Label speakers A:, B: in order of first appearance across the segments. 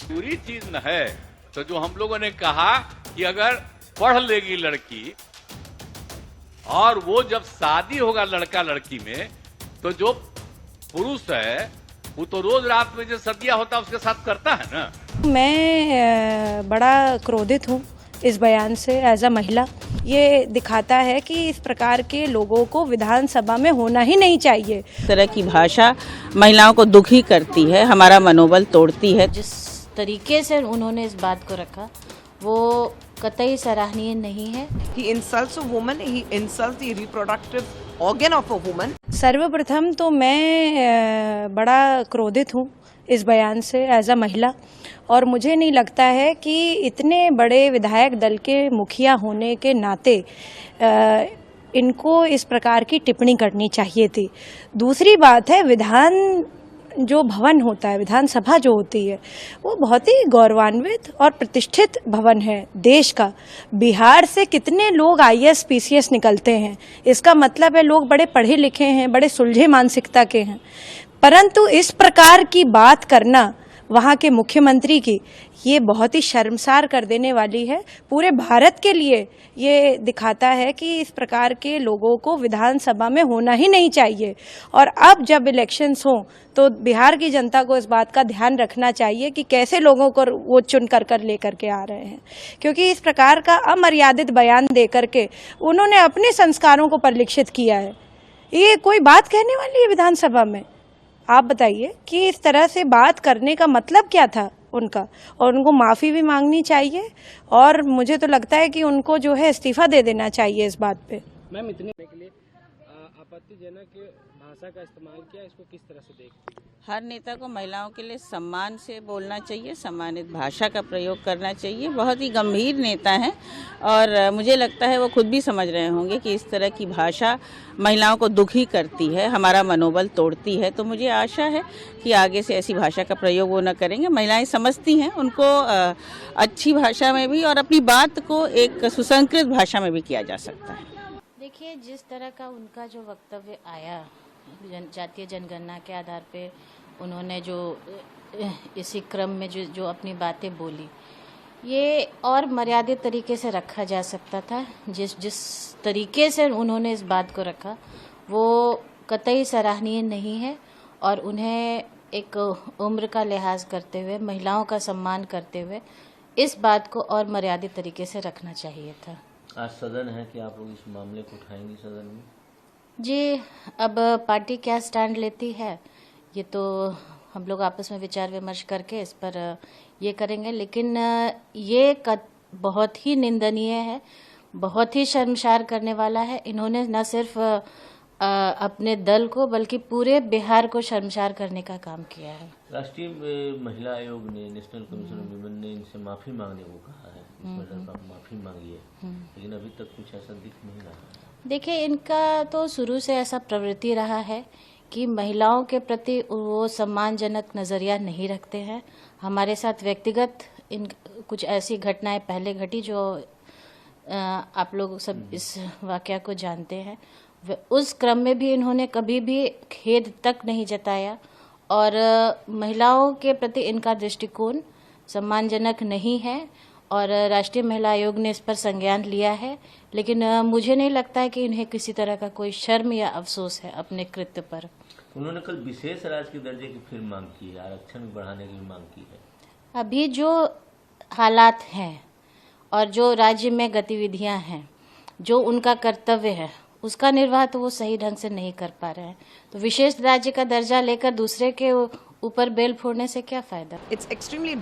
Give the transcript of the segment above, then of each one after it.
A: पूरी चीज न है। तो जो हम लोगों ने कहा कि अगर पढ़ लेगी लड़की और वो जब शादी होगा लड़का लड़की में, तो जो पुरुष है वो तो रोज रात में जो सदिया होता है उसके साथ करता है ना।
B: मैं बड़ा क्रोधित हूँ इस बयान से एज अ महिला। ये दिखाता है कि इस प्रकार के लोगों को विधानसभा में होना ही नहीं चाहिए।
C: इस तरह की भाषा महिलाओं को दुखी करती है, हमारा मनोबल तोड़ती है।
D: जिस तरीके से उन्होंने इस बात को रखा वो कतई सराहनीय नहीं है।
E: He insults a woman, he insults the reproductive organ of a woman.
B: सर्वप्रथम तो मैं बड़ा क्रोधित हूँ इस बयान से एज अ महिला, और मुझे नहीं लगता है कि इतने बड़े विधायक दल के मुखिया होने के नाते इनको इस प्रकार की टिप्पणी करनी चाहिए थी। दूसरी बात है, विधान जो भवन होता है, विधानसभा जो होती है, वो बहुत ही गौरवान्वित और प्रतिष्ठित भवन है देश का। बिहार से कितने लोग IAS PCS निकलते हैं, इसका मतलब है लोग बड़े पढ़े लिखे हैं, बड़े सुलझे मानसिकता के हैं। परंतु इस प्रकार की बात करना वहाँ के मुख्यमंत्री की, ये बहुत ही शर्मसार कर देने वाली है। पूरे भारत के लिए ये दिखाता है कि इस प्रकार के लोगों को विधानसभा में होना ही नहीं चाहिए। और अब जब इलेक्शंस हों तो बिहार की जनता को इस बात का ध्यान रखना चाहिए कि कैसे लोगों को वो चुन कर लेकर के आ रहे हैं, क्योंकि इस प्रकार का अमर्यादित बयान दे करके उन्होंने अपने संस्कारों को परिलक्षित किया है। ये कोई बात कहने वाली है विधानसभा में? आप बताइए कि इस तरह से बात करने का मतलब क्या था उनका, और उनको माफ़ी भी मांगनी चाहिए, और मुझे तो लगता है कि उनको जो है इस्तीफा दे देना चाहिए इस बात पे।
F: मैम, इतने के लिए आपत्तिजनक भाषा का इस्तेमाल किया, इसको किस तरह से देखती हैं?
C: हर नेता को महिलाओं के लिए सम्मान से बोलना चाहिए, सम्मानित भाषा का प्रयोग करना चाहिए। बहुत ही गंभीर नेता हैं और मुझे लगता है वो खुद भी समझ रहे होंगे कि इस तरह की भाषा महिलाओं को दुखी करती है, हमारा मनोबल तोड़ती है। तो मुझे आशा है कि आगे से ऐसी भाषा का प्रयोग वो न करेंगे। महिलाएं समझती हैं, उनको अच्छी भाषा में भी और अपनी बात को एक सुसंस्कृत भाषा में भी किया जा सकता है।
D: देखिए, जिस तरह का उनका जो वक्तव्य आया जातीय जनगणना के आधार पे, उन्होंने जो इसी क्रम में जो अपनी बातें बोली, ये और मर्यादित तरीके से रखा जा सकता था। जिस तरीके से उन्होंने इस बात को रखा वो कतई सराहनीय नहीं है, और उन्हें एक उम्र का लिहाज करते हुए, महिलाओं का सम्मान करते हुए इस बात को और मर्यादित तरीके से रखना चाहिए था।
G: आज सदन है कि आप लोग इस मामले को उठाएंगे सदन में? जी,
D: अब पार्टी क्या स्टैंड लेती है ये तो हम लोग आपस में विचार विमर्श करके इस पर ये करेंगे, लेकिन ये बहुत ही निंदनीय है, बहुत ही शर्मसार करने वाला है। इन्होंने न सिर्फ अपने दल को बल्कि पूरे बिहार को शर्मसार करने का काम किया है।
G: राष्ट्रीय महिला आयोग ने, नेशनल कमीशन ऑफ वुमेन ने इनसे माफी मांगने को कहा है। माफी मांगी है, लेकिन अभी तक कुछ ऐसा दिख नहीं रहा है।
D: देखिए, इनका तो शुरू से ऐसा प्रवृत्ति रहा है कि महिलाओं के प्रति वो सम्मानजनक नज़रिया नहीं रखते हैं। हमारे साथ व्यक्तिगत कुछ ऐसी घटनाएं पहले घटी जो आप लोग सब इस वाकया को जानते हैं। उस क्रम में भी इन्होंने कभी भी खेद तक नहीं जताया, और महिलाओं के प्रति इनका दृष्टिकोण सम्मानजनक नहीं है, और राष्ट्रीय महिला आयोग ने इस पर संज्ञान लिया है। लेकिन मुझे नहीं लगता है कि इन्हें किसी तरह का कोई शर्म या अफसोस है अपने कृत्य पर।
G: उन्होंने कल विशेष राज्य के दर्जे की फिर मांग की है, आरक्षण बढ़ाने की मांग की है।
D: अभी जो हालात हैं और जो राज्य में गतिविधियां हैं, जो उनका कर्तव्य है, उसका निर्वाह तो वो सही ढंग से नहीं कर पा रहे हैं। तो विशेष राज्य का दर्जा लेकर दूसरे के ऊपर बेल फोड़ने से क्या फायदा?
E: It's extremely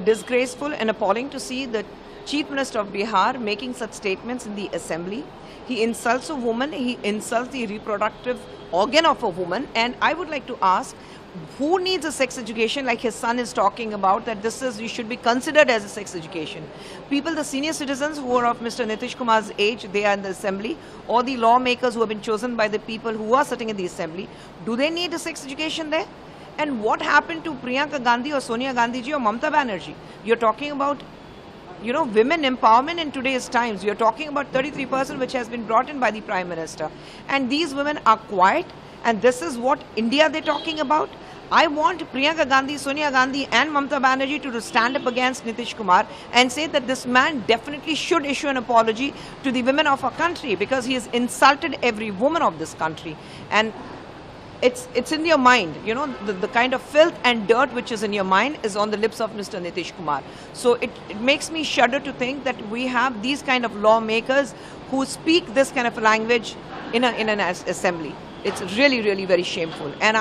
E: disgraceful and appalling to see the Chief Minister of Bihar making such statements in the assembly. He insults a woman, he insults the reproductive organ of a woman, and I would like to ask, who needs a sex education like his son is talking about, that this is, you should be considered as a sex education? People, the senior citizens who are of Mr. Nitish Kumar's age, they are in the assembly, or the lawmakers who have been chosen by the people who are sitting in the assembly, do they need a sex education there? And what happened to Priyanka Gandhi or Sonia Gandhi ji or Mamata Banerjee? You're talking about, you know, women empowerment in today's times. You're talking about 33% which has been brought in by the Prime Minister. And these women are quiet, and this is what India they're talking about. I want Priyanka Gandhi, Sonia Gandhi and Mamata Banerjee to stand up against Nitish Kumar and say that this man definitely should issue an apology to the women of our country, because he has insulted every woman of this country. And it's in your mind, you know, the kind of filth and dirt which is in your mind is on the lips of Mr. Nitish Kumar. So it makes me shudder to think that we have these kind of lawmakers who speak this kind of language in an assembly. It's really, really very shameful. And